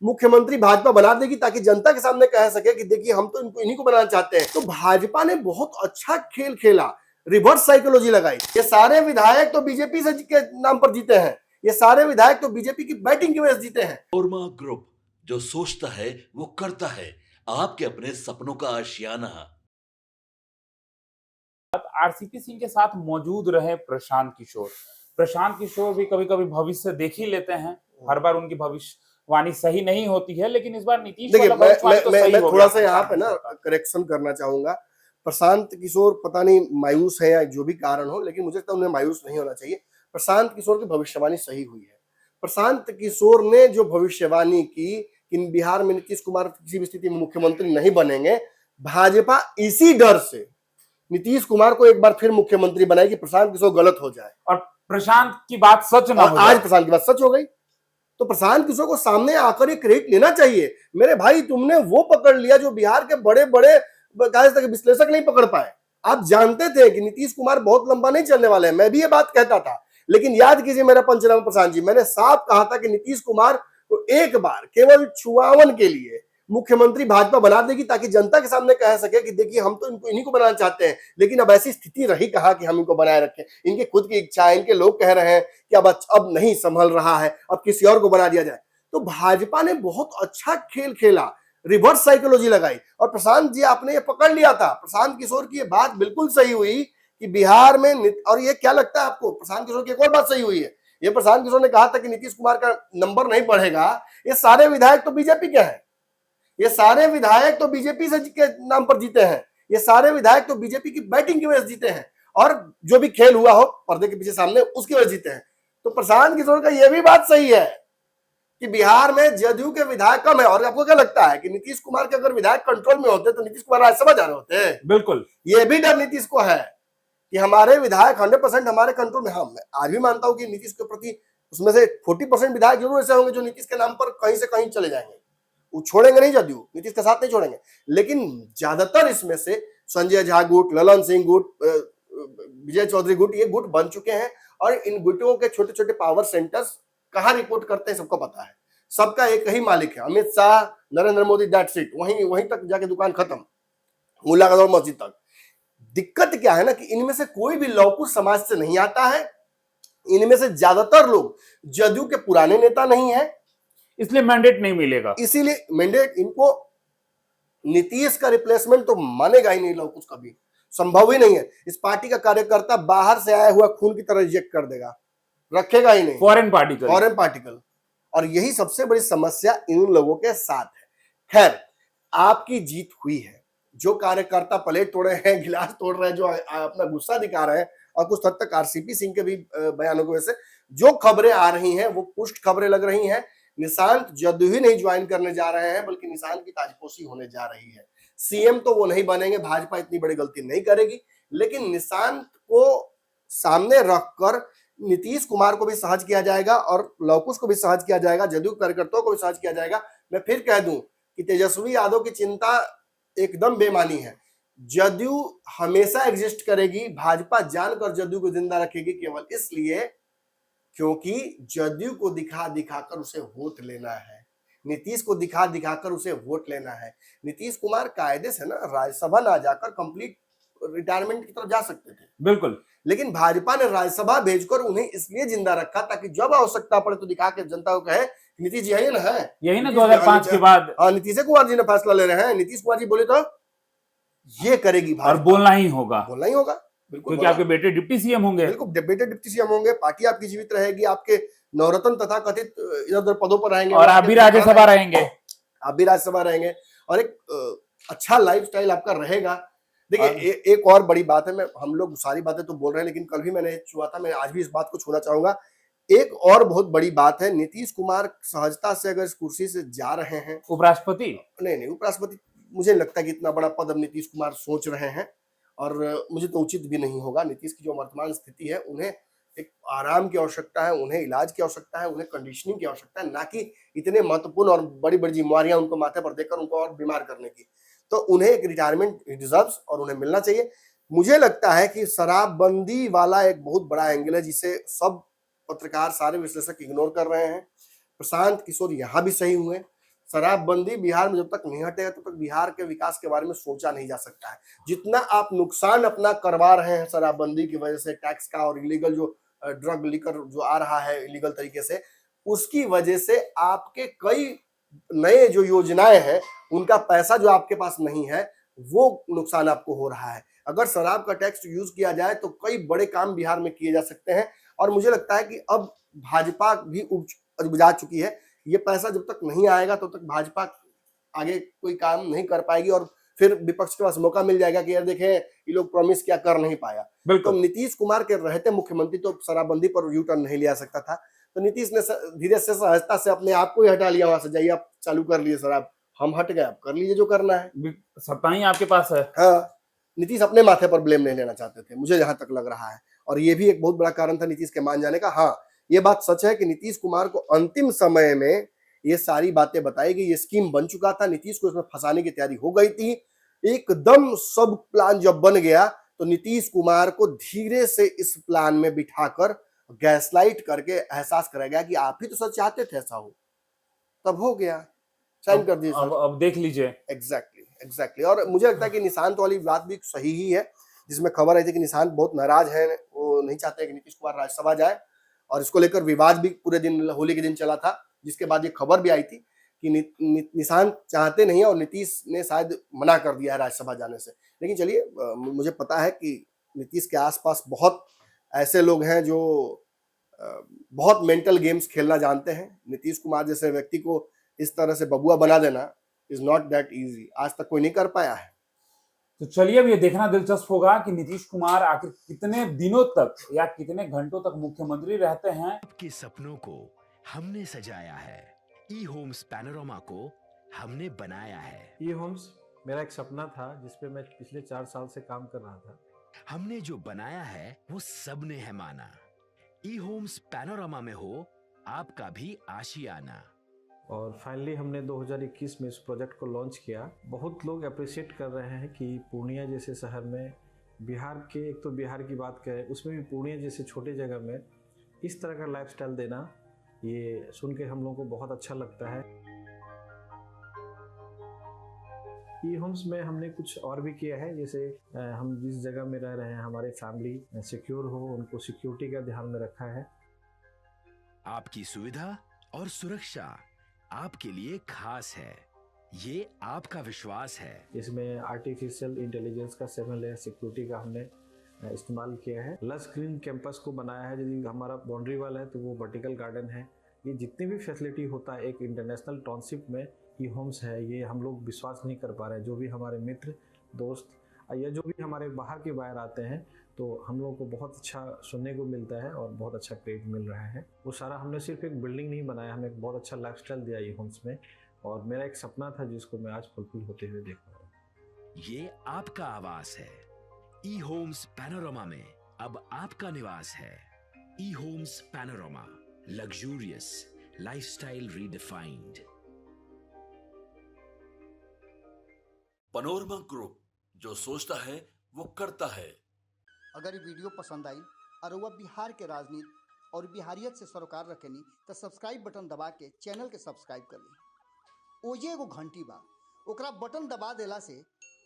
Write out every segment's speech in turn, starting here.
मुख्यमंत्री भाजपा बना देगी ताकि जनता के सामने कह सके कि देखिए हम तो इनको इन्हीं को बनाना चाहते हैं। तो भाजपा ने बहुत अच्छा खेल खेला, रिवर्स साइकोलॉजी लगाई। ये सारे विधायक तो बीजेपी से के नाम पर जीते हैं, ये सारे विधायक तो बीजेपी की बैटिंग की वजह से जीते हैं। कोरमा ग्रुप, जो सोचता है वो करता है। आपके अपने सपनों का आशियाना। आरसीपी सिंह के साथ मौजूद रहे प्रशांत किशोर। प्रशांत किशोर भी कभी कभी भविष्य देख ही लेते हैं, हर बार उनकी भविष्यवाणी सही नहीं होती है, लेकिन इस बार नीतीश देखिए वाला भविष्यवाणी तो सही मैं हो थोड़ा गया सा यहाँ पे ना करेक्शन करना चाहूंगा। प्रशांत किशोर पता नहीं मायूस है या जो भी कारण हो, लेकिन मुझे लगता है उन्हें मायूस नहीं होना चाहिए। प्रशांत किशोर की भविष्यवाणी सही हुई है। प्रशांत किशोर ने जो भविष्यवाणी की कि बिहार में नीतीश कुमार किसी भी स्थिति में मुख्यमंत्री नहीं बनेंगे, भाजपा इसी डर से नीतीश कुमार को एक बार फिर मुख्यमंत्री बनाएगी, प्रशांत किशोर गलत हो जाए और प्रशांत की बात सच ना हो आज प्रशांत की बात सच हो गई। तो प्रशांत किशोर को सामने आकर ये क्रेडिट लेना चाहिए। मेरे भाई, तुमने वो पकड़ लिया जो बिहार के बड़े बड़े विश्लेषक नहीं पकड़ पाए। आप जानते थे कि नीतीश कुमार बहुत लंबा नहीं चलने वाले हैं, मैं भी ये बात कहता था, लेकिन याद कीजिए मेरा पंचनामा प्रशांत जी, मैंने साफ कहा था कि नीतीश कुमार को एक बार केवल छुआवन के लिए मुख्यमंत्री भाजपा बना देगी ताकि जनता के सामने कह सके कि देखिए हम तो इनको इन्हीं को बनाना चाहते हैं। लेकिन अब ऐसी स्थिति रही कहा कि हम इनको बनाए रखें, इनके खुद की इच्छा है, इनके लोग कह रहे हैं कि अब नहीं संभल रहा है, अब किसी और को बना दिया जाए। तो भाजपा ने बहुत अच्छा खेल खेला, रिवर्स साइकोलॉजी लगाई। और प्रशांत जी, आपने ये पकड़ लिया था, प्रशांत किशोर की ये बात बिल्कुल सही हुई कि बिहार में, और ये क्या लगता है आपको, प्रशांत किशोर की एक और बात सही हुई है। ये प्रशांत किशोर ने कहा था कि नीतीश कुमार का नंबर नहीं बढ़ेगा। ये सारे विधायक तो बीजेपी के हैं, ये सारे विधायक तो बीजेपी से के नाम पर जीते हैं, ये सारे विधायक तो बीजेपी की बैटिंग की वजह से जीते हैं, और जो भी खेल हुआ हो पर्दे के पीछे सामने उसकी वजह जीते हैं। तो प्रशांत किशोर का यह भी बात सही है कि बिहार में जदयू के विधायक कम है। और आपको क्या लगता है कि नीतीश कुमार के अगर विधायक कंट्रोल में होते तो नीतीश कुमार राज्यसभा जा रहे होते? बिल्कुल, ये भी डर नीतीश को है कि हमारे विधायक 100% हमारे कंट्रोल में। हाँ, मैं आज भी मानता हूं कि नीतीश के प्रति उसमें से 40% विधायक जरूर ऐसे होंगे जो नीतीश के नाम पर कहीं से कहीं चले जाएंगे, वो छोड़ेंगे नहीं, जदयू नीतीश का साथ नहीं छोड़ेंगे। लेकिन ज्यादातर इसमें से संजय झा गुट, ललन सिंह गुट, विजय चौधरी गुट, ये गुट बन चुके हैं। और इन गुटों के छोटे छोटे पावर सेंटर्स कहाँ रिपोर्ट करते हैं सबको पता है, सबका एक ही मालिक है, अमित शाह, नरेंद्र मोदी, दैट्स इट। वहीं तक जाके दुकान खत्म, मुल्ला गदौर मस्जिद तक। दिक्कत क्या है ना कि इनमें से कोई भी लौकुश समाज से नहीं आता है, इनमें से ज्यादातर लोग जदयू के पुराने नेता नहीं है, इसलिए मैंडेट नहीं मिलेगा। इसीलिए मैंडेट इनको, नीतीश का रिप्लेसमेंट तो मानेगा ही नहीं लौकुश, कभी संभव ही नहीं है। इस पार्टी का कार्यकर्ता बाहर से आया हुआ खून की तरह रिजेक्ट कर देगा, रखेगा ही नहीं, फॉरेन पार्टिकल। और यही सबसे बड़ी समस्या इन लोगों के साथ है। खैर, आपकी जीत हुई है। जो कार्यकर्ता प्लेट तोड़े हैं, गिलास तोड़ रहे हैं, जो अपना गुस्सा दिखा रहे हैं, और कुछ हद तक आरसीपी सिंह के भी बयानों की वजह से जो खबरें आ रही हैं वो पुष्ट खबरें लग रही हैं। निशांत जदयू ही नहीं ज्वाइन करने जा रहे हैं, बल्कि निशांत की ताजपोशी होने जा रही है। सीएम तो वो नहीं बनेंगे, भाजपा इतनी बड़ी गलती नहीं करेगी, लेकिन निशांत को सामने रखकर नीतीश कुमार को भी सहज किया जाएगा और लवकुश को भी सहज किया जाएगा, जदयू कार्यकर्ताओं को भी सहज किया जाएगा। मैं फिर कह दूं कि तेजस्वी यादव की चिंता एकदम बेमानी है। जदयू हमेशा एग्जिस्ट करेगी, भाजपा जानकर जदयू को जिंदा रखेगी, केवल इसलिए क्योंकि जदयू को दिखा दिखाकर उसे वोट लेना है, नीतीश को दिखा दिखाकर उसे वोट लेना है। नीतीश कुमार कायदे से ना राज्यसभा ना जाकर कंप्लीट रिटायरमेंट की तरफ जा सकते थे, बिल्कुल, लेकिन भाजपा ने राज्यसभा भेजकर उन्हें इसलिए जिंदा रखा ताकि जब आवश्यकता पड़े तो दिखा के जनता को कहे नीतीश जी यही ना है, यही ना 2005 के बाद नीतीश कुमार जी ने फैसला ले रहे हैं, नीतीश कुमार जी बोले तो ये करेगी भाजपा, और बोलना ही होगा, बिल्कुल, क्योंकि आपके बेटे डिप्टी सीएम होंगे। बिल्कुल, बेटे डिप्टी सीएम होंगे, पार्टी आपकी जीवित रहेगी, आपके नवरत्न तथा कथित इधर उधर पदों पर रहेंगे, और आप भी राज्यसभा रहेंगे, और एक अच्छा लाइफस्टाइल आपका रहेगा। देखिए, एक और बड़ी बात है, हम लोग सारी बातें तो बोल रहे हैं, लेकिन कल भी मैंने छुआ था, मैं आज भी इस बात को छूना चाहूंगा। एक और बहुत बड़ी बात है, नीतीश कुमार सहजता से अगर इस कुर्सी से जा रहे हैं, उपराष्ट्रपति नहीं, उपराष्ट्रपति मुझे लगता है कि इतना बड़ा पद अब नीतीश कुमार सोच रहे हैं, और मुझे तो उचित भी नहीं होगा। नीतीश की जो वर्तमान स्थिति है, उन्हें एक आराम की आवश्यकता है, उन्हें इलाज की आवश्यकता है, उन्हें कंडीशनिंग की आवश्यकता है, ना कि इतने महत्वपूर्ण और बड़ी बड़ी जिम्मेवारियां उनको माथे पर देकर उनको और बीमार करने की। तो उन्हें एक रिटायरमेंट डिजर्व्स और उन्हें मिलना चाहिए। मुझे लगता है कि शराबबंदी वाला एक बहुत बड़ा एंगल है जिसे सब पत्रकार, सारे विश्लेषक इग्नोर कर रहे हैं। प्रशांत किशोर यहाँ भी सही हुए, शराबबंदी बिहार में जब तक नहीं हटेगा तब तक बिहार के विकास के बारे में सोचा नहीं जा सकता है। जितना आप नुकसान अपना करवा रहे हैं शराबबंदी की वजह से, टैक्स का और इलीगल जो ड्रग लिकर जो आ रहा है इलीगल तरीके से, उसकी वजह से आपके कई नए जो योजनाएं हैं उनका पैसा जो आपके पास नहीं है वो नुकसान आपको हो रहा है। अगर शराब का टैक्स यूज किया जाए तो कई बड़े काम बिहार में किए जा सकते हैं और मुझे लगता है कि अब भाजपा भी उबजा चुकी है। ये पैसा जब तक नहीं आएगा तब तक भाजपा आगे कोई काम नहीं कर पाएगी और फिर विपक्ष के पास मौका मिल जाएगा कि यार देखें ये लोग प्रॉमिस क्या कर नहीं पाया। तो बिल्कुल नीतीश कुमार के रहते मुख्यमंत्री तो शराबबंदी पर यू टर्न नहीं लिया सकता था, तो नीतीश ने धीरे से सहजता से अपने आप को ही हटा लिया, वहां से जाइए आप चालू कर लिए शराब, हम हट गए, आप कर लीजिए जो करना है। सत्ता ही आपके पास है। हाँ, नीतीश अपने माथे पर ब्लेम नहीं लेना चाहते थे, मुझे जहां तक लग रहा है, और ये भी एक बहुत बड़ा कारण था नीतीश के मान जाने का। हाँ, ये बात सच है कि नीतीश कुमार को अंतिम समय में ये सारी बातें बताई गई, ये स्कीम बन चुका था, नीतीश को इसमें फंसाने की तैयारी हो गई थी। एकदम सब प्लान जब बन गया तो नीतीश कुमार को धीरे से इस प्लान में बिठाकर गैसलाइट करके एहसास कराया गया कि आप ही तो सच चाहते थे ऐसा हो, तब हो गया, साइन कर दिए सर। अब देख लीजिए। एग्जैक्टली। और मुझे लगता है कि निशांत वाली बात भी सही ही है, जिसमें खबर आई थी कि निशांत बहुत नाराज है, वो नहीं चाहते कि नीतीश कुमार राज्यसभा जाए, और इसको लेकर विवाद भी पूरे दिन होली के दिन चला था, जिसके बाद ये खबर भी आई थी कि निशांत चाहते नहीं है और नीतीश ने शायद मना कर दिया है राज्यसभा जाने से। लेकिन चलिए, मुझे पता है कि नीतीश के आसपास बहुत ऐसे लोग हैं जो बहुत मेंटल गेम्स खेलना जानते हैं। नीतीश कुमार जैसे व्यक्ति को इस तरह से बबुआ बना देना इज नॉट दैट इजी, आज तक कोई नहीं कर पाया है। तो चलिए अब ये देखना दिलचस्प होगा कि नीतीश कुमार आखिर कितने दिनों तक या कितने घंटों तक मुख्यमंत्री रहते हैं। आपके सपनों को हमने सजाया है, ई होम्स पैनोरमा को हमने बनाया है। ई होम्स मेरा एक सपना था जिसपे मैं पिछले 4 साल से काम कर रहा था। हमने जो बनाया है वो सबने है माना। ई होम्स पैनोरमा में हो आपका भी आशियाना। और फाइनली हमने 2021 में इस प्रोजेक्ट को लॉन्च किया। बहुत लोग अप्रिशिएट कर रहे हैं कि पूर्णिया जैसे शहर में, बिहार के, एक तो बिहार की बात करें उसमें भी पूर्णिया जैसे छोटे जगह में इस तरह का लाइफस्टाइल देना, ये सुन के हम लोगों को बहुत अच्छा लगता है। ई होम्स में हमने कुछ और भी किया है, जैसे हम जिस जगह में रह रहे हैं हमारे फैमिली सिक्योर हो, उनको सिक्योरिटी का ध्यान में रखा है। आपकी सुविधा और सुरक्षा आपके लिए खास है, ये आपका विश्वास है। इसमें आर्टिफिशियल इंटेलिजेंस का 7 लेयर सिक्योरिटी का हमने इस्तेमाल किया है। लस ग्रीन कैंपस को बनाया है, यदि हमारा बाउंड्री वाल है तो वो वर्टिकल गार्डन है। ये जितनी भी फैसिलिटी होता है एक इंटरनेशनल टाउनशिप में, ई होम्स है, ये हम लोग विश्वास नहीं कर पा रहे हैं। जो भी हमारे मित्र दोस्त या जो भी हमारे बाहर के बाहर आते हैं तो हम लोगों को बहुत अच्छा सुनने को मिलता है और बहुत अच्छा क्रेडिट मिल रहा है। वो सारा हमने सिर्फ एक बिल्डिंग नहीं बनाया, हमें एक बहुत अच्छा लाइफस्टाइल दिया ई होम्स में, और मेरा एक सपना था जिसको मैं आज फुलफिल होते हुए देख रहा हूँ। ये आपका आवास है। ई होम्स पैनोरमा में अब आपका निवास है। E Homes Panorama, luxurious lifestyle redefined. Panorama group, जो सोचता है वो करता है। अगर ये वीडियो पसंद आई और वह बिहार के राजनीति और बिहारियत से सरोकार रखेनी तो सब्सक्राइब बटन दबा के चैनल के सब्सक्राइब कर ली। ओजे एगो घंटी बा, ओकरा बटन दबा देला से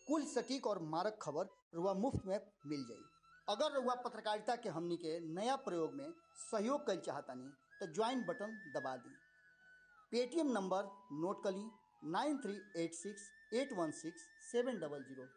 कुल सटीक और मारक खबर रुआ मुफ्त में मिल जाई। अगर रुआ पत्रकारिता के हमनी के नया प्रयोग में सहयोग कर चाहतानी तो ज्वाइन बटन दबा दी। पेटीएम नंबर नोट कर ली 9386 816 700।